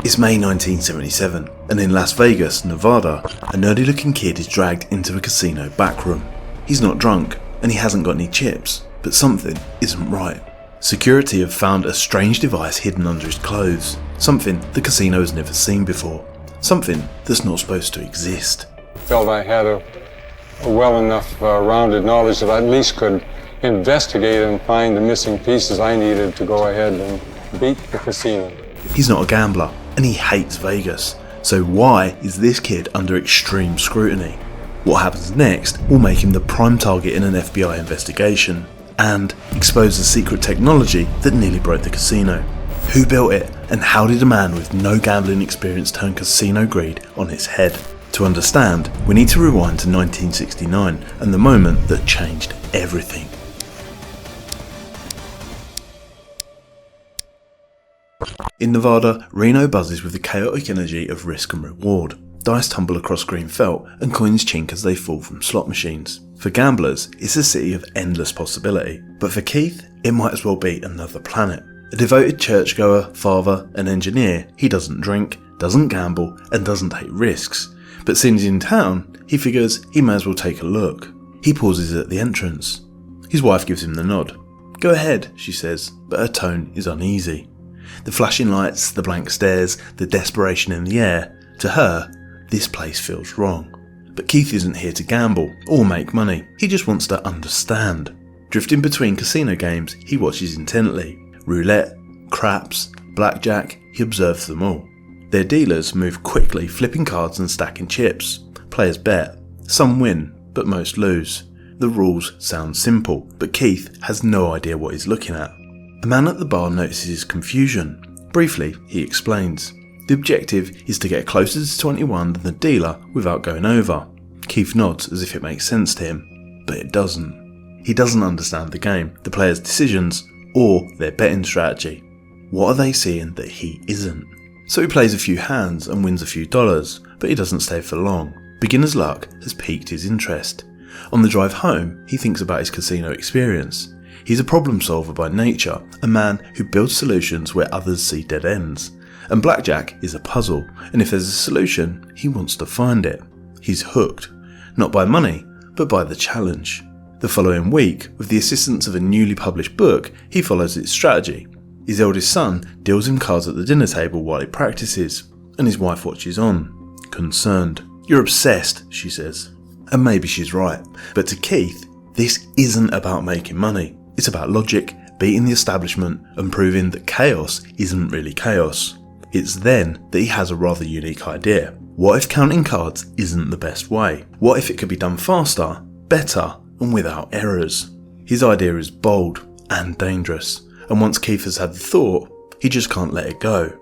It's May 1977, and in Las Vegas, Nevada, a nerdy looking kid is dragged into a casino backroom. He's not drunk, and he hasn't got any chips, but something isn't right. Security have found a strange device hidden under his clothes, something the casino has never seen before, something that's not supposed to exist. I felt I had a well enough rounded knowledge that I at least could investigate and find the missing pieces I needed to go ahead and beat the casino. He's not a gambler, and he hates Vegas, so why is this kid under extreme scrutiny? What happens next will make him the prime target in an FBI investigation, and expose the secret technology that nearly broke the casino. Who built it, and how did a man with no gambling experience turn casino greed on its head? To understand, we need to rewind to 1969 and the moment that changed everything. In Nevada, Reno buzzes with the chaotic energy of risk and reward. Dice tumble across green felt and coins chink as they fall from slot machines. For gamblers, it's a city of endless possibility, but for Keith, it might as well be another planet. A devoted churchgoer, father, and engineer, he doesn't drink, doesn't gamble, and doesn't take risks. But since he's in town, he figures he may as well take a look. He pauses at the entrance. His wife gives him the nod. "Go ahead," she says, but her tone is uneasy. The flashing lights, the blank stares, the desperation in the air, to her, this place feels wrong. But Keith isn't here to gamble or make money, he just wants to understand. Drifting between casino games, he watches intently. Roulette, craps, blackjack, he observes them all. Their dealers move quickly, flipping cards and stacking chips. Players bet. Some win, but most lose. The rules sound simple, but Keith has no idea what he's looking at. A man at the bar notices his confusion. Briefly, he explains. The objective is to get closer to 21 than the dealer without going over. Keith nods as if it makes sense to him, but it doesn't. He doesn't understand the game, the players' decisions, or their betting strategy. What are they seeing that he isn't? So he plays a few hands and wins a few dollars, but he doesn't stay for long. Beginner's luck has piqued his interest. On the drive home, he thinks about his casino experience. He's a problem solver by nature, a man who builds solutions where others see dead ends. And blackjack is a puzzle, and if there's a solution, he wants to find it. He's hooked, not by money, but by the challenge. The following week, with the assistance of a newly published book, he follows its strategy. His eldest son deals him cards at the dinner table while he practices, and his wife watches on, concerned. "You're obsessed," she says. And maybe she's right, but to Keith, this isn't about making money. It's about logic, beating the establishment, and proving that chaos isn't really chaos. It's then that he has a rather unique idea. What if counting cards isn't the best way? What if it could be done faster, better, and without errors? His idea is bold and dangerous, and once Keith has had the thought, he just can't let it go.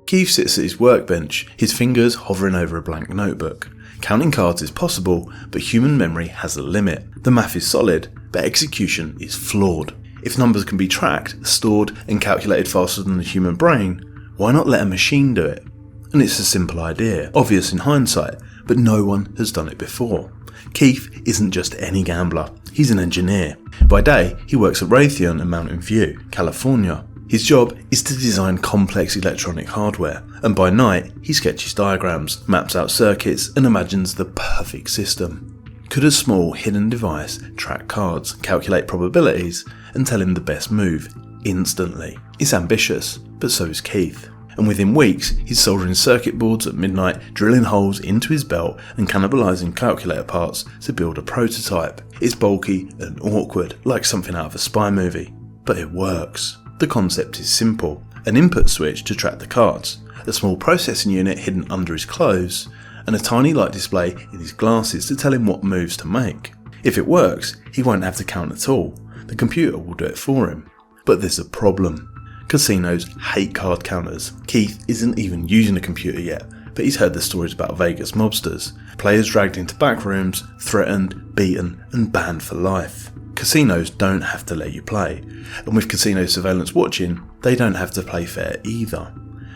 Keith sits at his workbench, his fingers hovering over a blank notebook. Counting cards is possible, but human memory has a limit. The math is solid, but execution is flawed. If numbers can be tracked, stored, and calculated faster than the human brain, why not let a machine do it? And it's a simple idea, obvious in hindsight, but no one has done it before. Keith isn't just any gambler, he's an engineer. By day, he works at Raytheon in Mountain View, California. His job is to design complex electronic hardware, and by night, he sketches diagrams, maps out circuits, and imagines the perfect system. Could a small hidden device track cards, calculate probabilities, and tell him the best move instantly? It's ambitious, but so is Keith. And within weeks, he's soldering circuit boards at midnight, drilling holes into his belt and cannibalizing calculator parts to build a prototype. It's bulky and awkward, like something out of a spy movie, but it works. The concept is simple. An input switch to track the cards, a small processing unit hidden under his clothes, and a tiny light display in his glasses to tell him what moves to make. If it works, he won't have to count at all. The computer will do it for him. But there's a problem. Casinos hate card counters. Keith isn't even using a computer yet, but he's heard the stories about Vegas mobsters. Players dragged into back rooms, threatened, beaten, and banned for life. Casinos don't have to let you play, and with casino surveillance watching, they don't have to play fair either.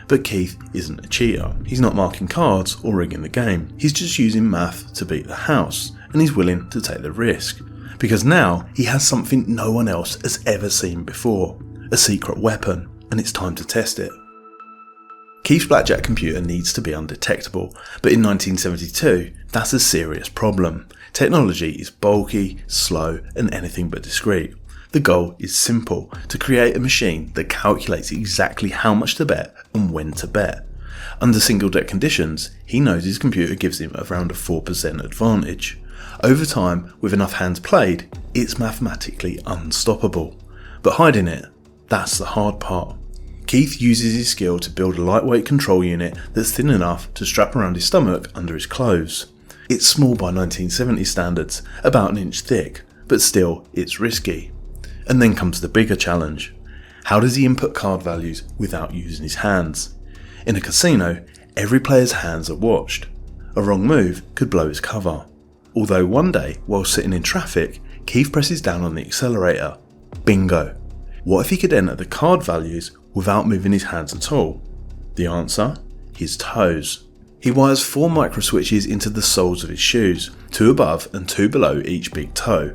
But Keith isn't a cheater. He's not marking cards or rigging the game. He's just using math to beat the house, and he's willing to take the risk. Because now he has something no one else has ever seen before. A secret weapon, and it's time to test it. Keith's blackjack computer needs to be undetectable, but in 1972, that's a serious problem. Technology is bulky, slow, and anything but discreet. The goal is simple, to create a machine that calculates exactly how much to bet and when to bet. Under single deck conditions, he knows his computer gives him around a 4% advantage. Over time, with enough hands played, it's mathematically unstoppable. But hiding it, that's the hard part. Keith uses his skill to build a lightweight control unit that's thin enough to strap around his stomach under his clothes. It's small by 1970 standards, about an inch thick, but still, it's risky. And then comes the bigger challenge. How does he input card values without using his hands? In a casino, every player's hands are watched. A wrong move could blow his cover. Although one day, while sitting in traffic, Keith presses down on the accelerator. Bingo! What if he could enter the card values without moving his hands at all? The answer? His toes. He wires 4 microswitches into the soles of his shoes, 2 above and 2 below each big toe.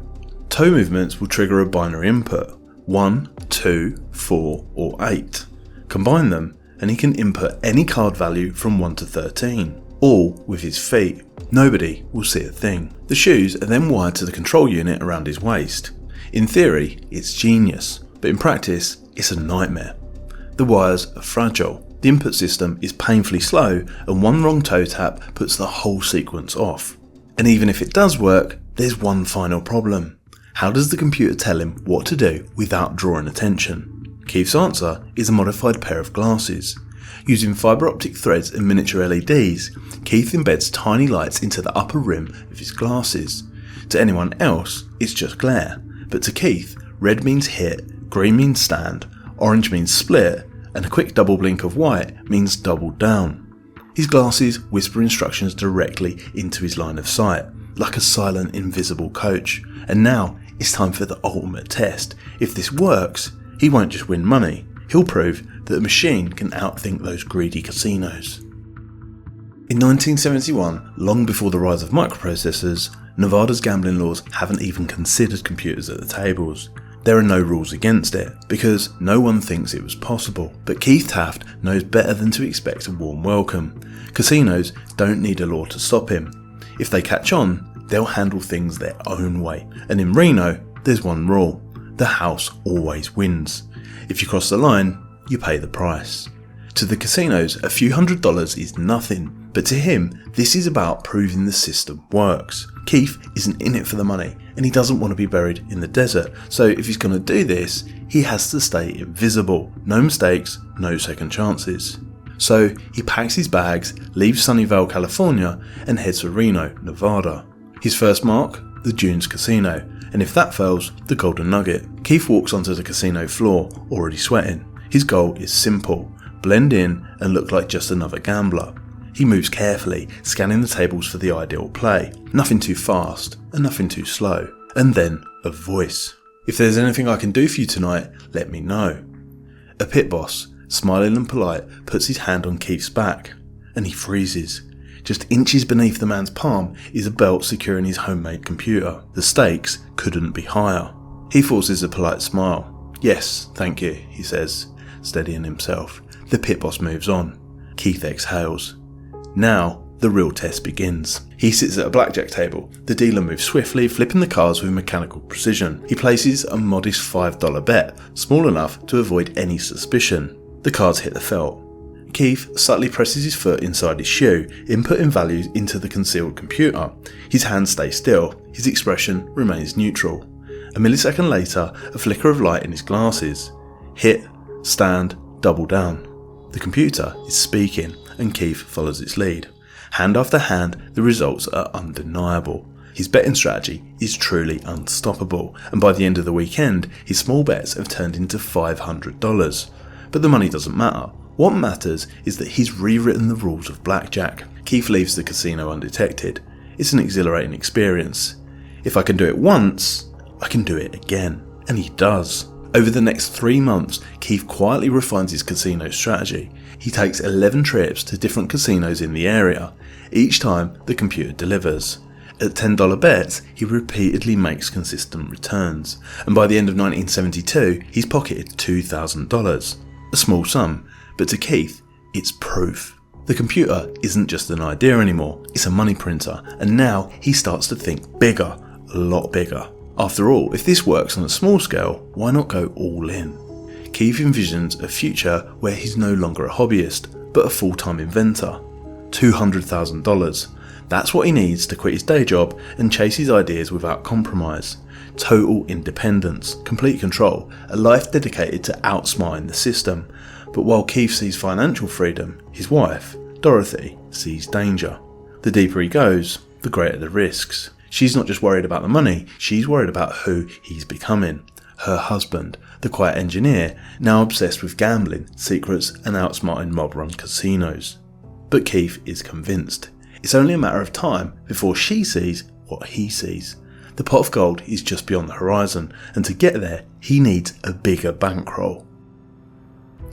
Toe movements will trigger a binary input, 1, 2, 4 or 8. Combine them and he can input any card value from 1 to 13, all with his feet. Nobody will see a thing. The shoes are then wired to the control unit around his waist. In theory, it's genius, but in practice, it's a nightmare. The wires are fragile, the input system is painfully slow, and one wrong toe tap puts the whole sequence off. And even if it does work, there's one final problem. How does the computer tell him what to do without drawing attention? Keith's answer is a modified pair of glasses. Using fibre optic threads and miniature LEDs, Keith embeds tiny lights into the upper rim of his glasses. To anyone else, it's just glare, but to Keith, red means hit, green means stand, orange means split, and a quick double blink of white means double down. His glasses whisper instructions directly into his line of sight, like a silent invisible coach. And now it's time for the ultimate test. If this works, he won't just win money, he'll prove that the machine can outthink those greedy casinos. In 1971, long before the rise of microprocessors, Nevada's gambling laws haven't even considered computers at the tables. There are no rules against it, because no one thinks it was possible. But Keith Taft knows better than to expect a warm welcome. Casinos don't need a law to stop him. If they catch on, they'll handle things their own way. And in Reno, there's one rule. The house always wins. If you cross the line, you pay the price. To the casinos, a few $100s is nothing, but to him, this is about proving the system works. Keith isn't in it for the money, and he doesn't want to be buried in the desert, so if he's going to do this, he has to stay invisible. No mistakes, no second chances. So he packs his bags, leaves Sunnyvale, California, and heads for Reno, Nevada. His first mark? The Dunes Casino, and if that fails, the Golden Nugget. Keith walks onto the casino floor, already sweating. His goal is simple: blend in and look like just another gambler. He moves carefully, scanning the tables for the ideal play. Nothing too fast, and nothing too slow. And then, a voice. "If there's anything I can do for you tonight, let me know." A pit boss, smiling and polite, puts his hand on Keith's back, and he freezes. Just inches beneath the man's palm is a belt securing his homemade computer. The stakes couldn't be higher. He forces a polite smile. "Yes, thank you," he says, steadying himself. The pit boss moves on. Keith exhales. Now, the real test begins. He sits at a blackjack table. The dealer moves swiftly, flipping the cards with mechanical precision. He places a modest $5 bet, small enough to avoid any suspicion. The cards hit the felt. Keith subtly presses his foot inside his shoe, inputting values into the concealed computer. His hands stay still. His expression remains neutral. A millisecond later, a flicker of light in his glasses. Hit, stand, double down. The computer is speaking, and Keith follows its lead. Hand after hand, the results are undeniable. His betting strategy is truly unstoppable, and by the end of the weekend, his small bets have turned into $500. But the money doesn't matter. What matters is that he's rewritten the rules of blackjack. Keith leaves the casino undetected. It's an exhilarating experience. If I can do it once, I can do it again. And he does. Over the next 3 months, Keith quietly refines his casino strategy. He takes 11 trips to different casinos in the area. Each time, the computer delivers. At $10 bets, he repeatedly makes consistent returns. And by the end of 1972, he's pocketed $2,000. A small sum, but to Keith, it's proof. The computer isn't just an idea anymore, it's a money printer, and now he starts to think bigger, a lot bigger. After all, if this works on a small scale, why not go all in? Keith envisions a future where he's no longer a hobbyist, but a full-time inventor. $200,000. That's what he needs to quit his day job and chase his ideas without compromise. Total independence, complete control, a life dedicated to outsmarting the system. But while Keith sees financial freedom, his wife, Dorothy, sees danger. The deeper he goes, the greater the risks. She's not just worried about the money, she's worried about who he's becoming. Her husband, the quiet engineer, now obsessed with gambling, secrets and outsmarting mob-run casinos. But Keith is convinced. It's only a matter of time before she sees what he sees. The pot of gold is just beyond the horizon, and to get there, he needs a bigger bankroll.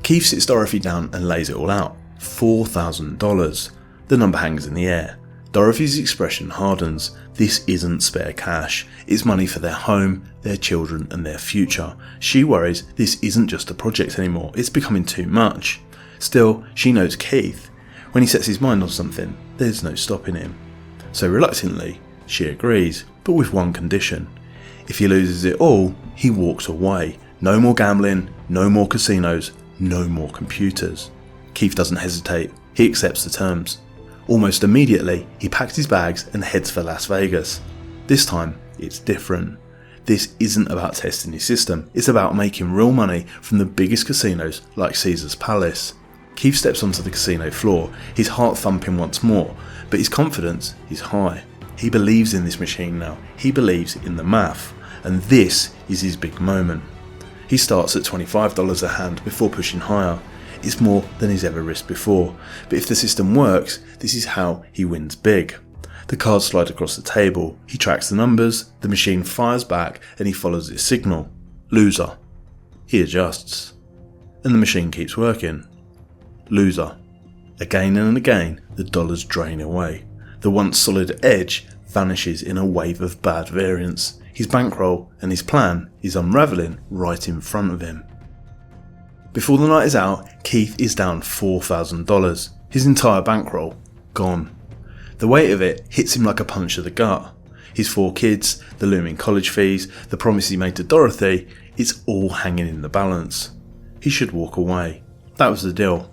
Keith sits Dorothy down and lays it all out. $4,000. The number hangs in the air. Dorothy's expression hardens. This isn't spare cash. It's money for their home, their children and their future. She worries this isn't just a project anymore. It's becoming too much. Still, she knows Keith. When he sets his mind on something, there's no stopping him. So reluctantly, she agrees, but with one condition. If he loses it all, he walks away. No more gambling, no more casinos, no more computers. Keith doesn't hesitate. He accepts the terms. Almost immediately, he packs his bags and heads for Las Vegas. This time, it's different. This isn't about testing his system, it's about making real money from the biggest casinos like Caesar's Palace. Keith steps onto the casino floor, his heart thumping once more, but his confidence is high. He believes in this machine now, he believes in the math, and this is his big moment. He starts at $25 a hand before pushing higher. It's more than he's ever risked before, but if the system works, this is how he wins big. The cards slide across the table, he tracks the numbers, the machine fires back and he follows its signal. Loser. He adjusts. And the machine keeps working. Loser. Again and again, the dollars drain away. The once solid edge vanishes in a wave of bad variance. His bankroll and his plan is unravelling right in front of him. Before the night is out, Keith is down $4,000. His entire bankroll gone. The weight of it hits him like a punch to the gut. His 4 kids, the looming college fees, the promise he made to Dorothy, it's all hanging in the balance. He should walk away. That was the deal.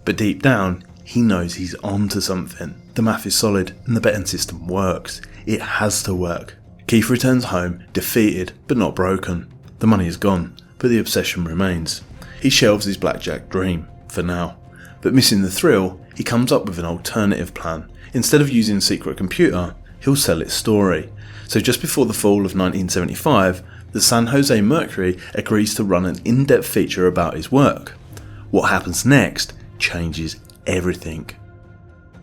But deep down, he knows he's on to something. The math is solid and the betting system works. It has to work. Keith returns home, defeated but not broken. The money is gone, but the obsession remains. He shelves his blackjack dream, for now. But missing the thrill, he comes up with an alternative plan. Instead of using a secret computer, he'll sell its story. So just before the fall of 1975, the San Jose Mercury agrees to run an in-depth feature about his work. What happens next changes everything.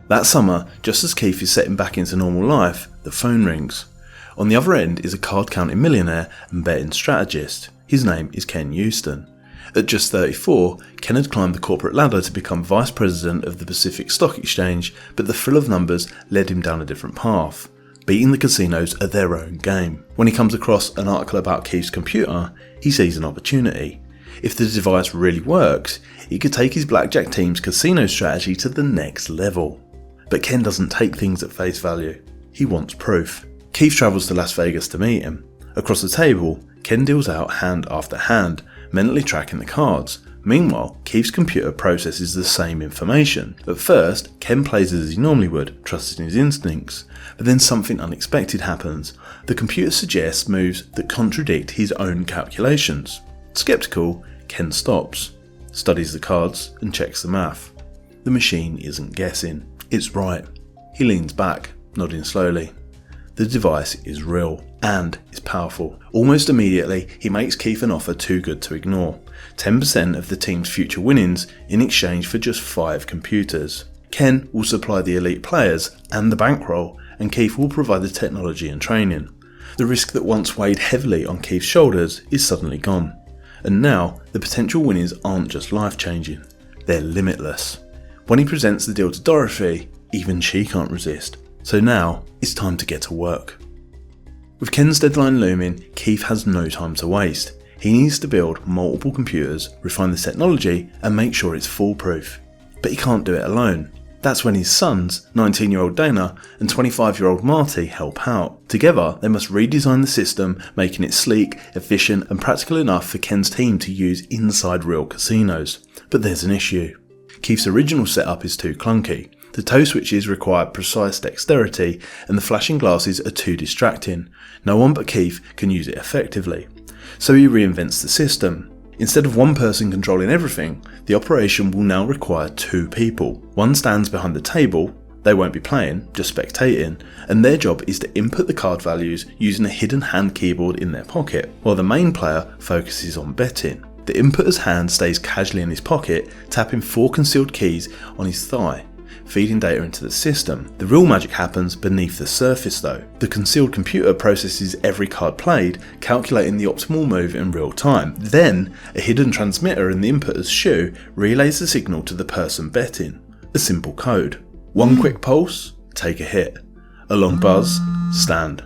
That summer, just as Keith is setting back into normal life, the phone rings. On the other end is a card-counting millionaire and betting strategist. His name is Ken Uston. At just 34, Ken had climbed the corporate ladder to become vice president of the Pacific Stock Exchange, but the thrill of numbers led him down a different path, beating the casinos at their own game. When he comes across an article about Keith's computer, he sees an opportunity. If the device really works, it could take his blackjack team's casino strategy to the next level. But Ken doesn't take things at face value. He wants proof. Keith travels to Las Vegas to meet him. Across the table, Ken deals out hand after hand, mentally tracking the cards. Meanwhile, Keith's computer processes the same information. At first, Ken plays as he normally would, trusting his instincts. But then something unexpected happens. The computer suggests moves that contradict his own calculations. Skeptical, Ken stops, studies the cards and checks the math. The machine isn't guessing. It's right. He leans back, nodding slowly. The device is real and is powerful. Almost immediately, he makes Keith an offer too good to ignore. 10% of the team's future winnings in exchange for just 5 computers. Ken will supply the elite players and the bankroll, and Keith will provide the technology and training. The risk that once weighed heavily on Keith's shoulders is suddenly gone. And now, the potential winnings aren't just life-changing, they're limitless. When he presents the deal to Dorothy, even she can't resist. So now, it's time to get to work. With Ken's deadline looming, Keith has no time to waste. He needs to build multiple computers, refine the technology, and make sure it's foolproof. but he can't do it alone. That's when his sons, 19-year-old Dana and 25-year-old Marty, help out. Together, they must redesign the system, making it sleek, efficient and practical enough for Ken's team to use inside real casinos. But there's an issue. Keith's original setup is too clunky. The toe switches require precise dexterity and the flashing glasses are too distracting. No one but Keith can use it effectively. So he reinvents the system. Instead of one person controlling everything, the operation will now require 2 people. One stands behind the table, they won't be playing, just spectating, and their job is to input the card values using a hidden hand keyboard in their pocket, while the main player focuses on betting. The inputter's hand stays casually in his pocket, tapping 4 concealed keys on his thigh, feeding data into the system. The real magic happens beneath the surface though. The concealed computer processes every card played, calculating the optimal move in real time. Then, a hidden transmitter in the inputter's shoe relays the signal to the person betting. A simple code. One quick pulse, take a hit. A long buzz, stand.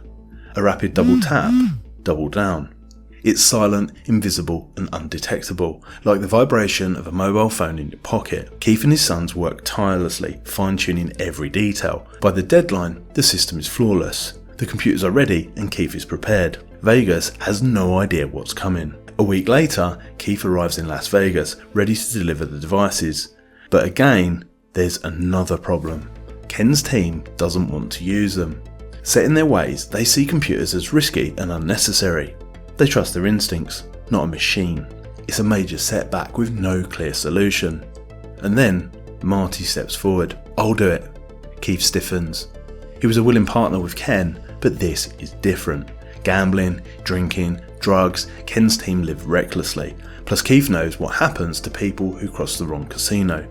A rapid double tap, double down. It's silent, invisible and undetectable, like the vibration of a mobile phone in your pocket. Keith and his sons work tirelessly, fine-tuning every detail. By the deadline, the system is flawless. The computers are ready and Keith is prepared. Vegas has no idea what's coming. A week later, Keith arrives in Las Vegas, ready to deliver the devices. But again, there's another problem. Ken's team doesn't want to use them. Set in their ways, they see computers as risky and unnecessary. They trust their instincts, not a machine. It's a major setback with no clear solution. And then, Marty steps forward. I'll do it. Keith stiffens. He was a willing partner with Ken, but this is different. Gambling, drinking, drugs, Ken's team live recklessly. Plus Keith knows what happens to people who cross the wrong casino.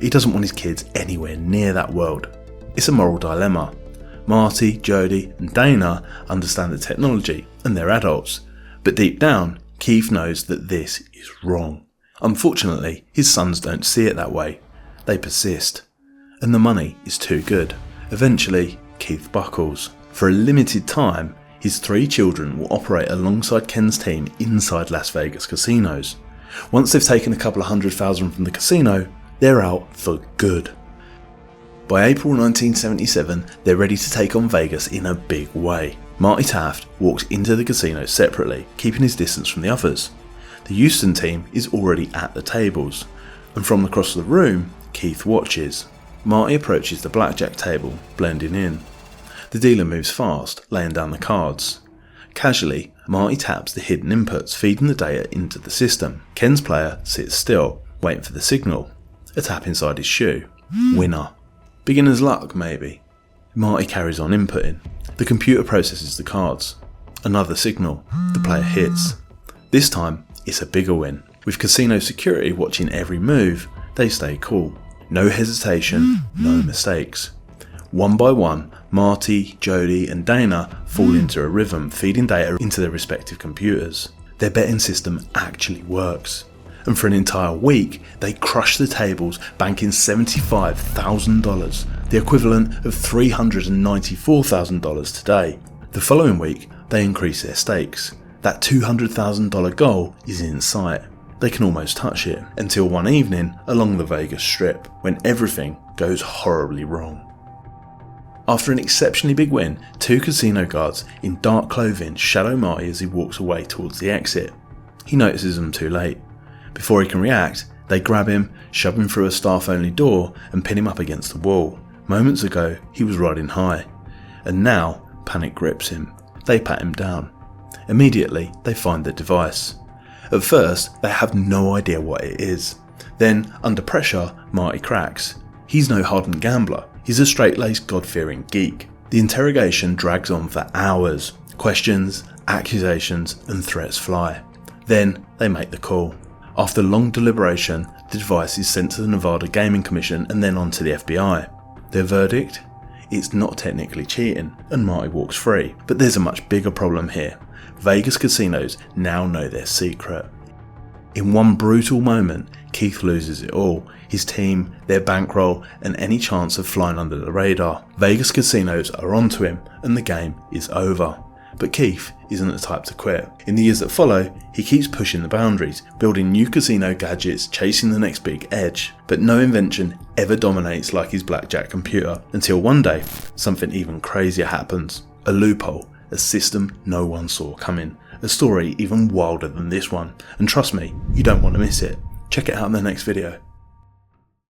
He doesn't want his kids anywhere near that world. It's a moral dilemma. Marty, Jody and Dana understand the technology and they're adults. But deep down, Keith knows that this is wrong. Unfortunately, his sons don't see it that way. They persist. And the money is too good. Eventually, Keith buckles. For a limited time, his 3 children will operate alongside Ken's team inside Las Vegas casinos. Once they've taken a couple of $100,000 from the casino, they're out for good. By April 1977, they're ready to take on Vegas in a big way. Marty Taft walks into the casino separately, keeping his distance from the others. The Uston team is already at the tables, and from across the room, Keith watches. Marty approaches the blackjack table, blending in. The dealer moves fast, laying down the cards. Casually, Marty taps the hidden inputs, feeding the data into the system. Ken's player sits still, waiting for the signal. A tap inside his shoe. Winner. Beginner's luck, maybe. Marty carries on inputting. The computer processes the cards. Another signal. The player hits. This time, it's a bigger win. With casino security watching every move, they stay cool. No hesitation, no mistakes. One by one, Marty, Jody and Dana fall into a rhythm, feeding data into their respective computers. Their betting system actually works. And for an entire week, they crush the tables, banking $75,000, the equivalent of $394,000 today. The following week, they increase their stakes. That $200,000 goal is in sight. They can almost touch it, until one evening along the Vegas Strip, when everything goes horribly wrong. After an exceptionally big win, 2 casino guards in dark clothing shadow Marty as he walks away towards the exit. He notices them too late. Before he can react, they grab him, shove him through a staff-only door and pin him up against the wall. Moments ago, he was riding high, and now panic grips him. They pat him down. Immediately, they find the device. At first, they have no idea what it is. Then, under pressure, Marty cracks. He's no hardened gambler. He's a straight-laced, God-fearing geek. The interrogation drags on for hours. Questions, accusations, and threats fly. Then, they make the call. After long deliberation, the device is sent to the Nevada Gaming Commission and then on to the FBI. Their verdict? It's not technically cheating, and Marty walks free. But there's a much bigger problem here. Vegas casinos now know their secret. In one brutal moment, Keith loses it all. His team, their bankroll, and any chance of flying under the radar. Vegas casinos are onto him, and the game is over. But Keith isn't the type to quit. In the years that follow, he keeps pushing the boundaries, building new casino gadgets, chasing the next big edge. But no invention ever dominates like his blackjack computer, until one day, something even crazier happens. A loophole, a system no one saw coming. A story even wilder than this one. And trust me, you don't want to miss it. Check it out in the next video.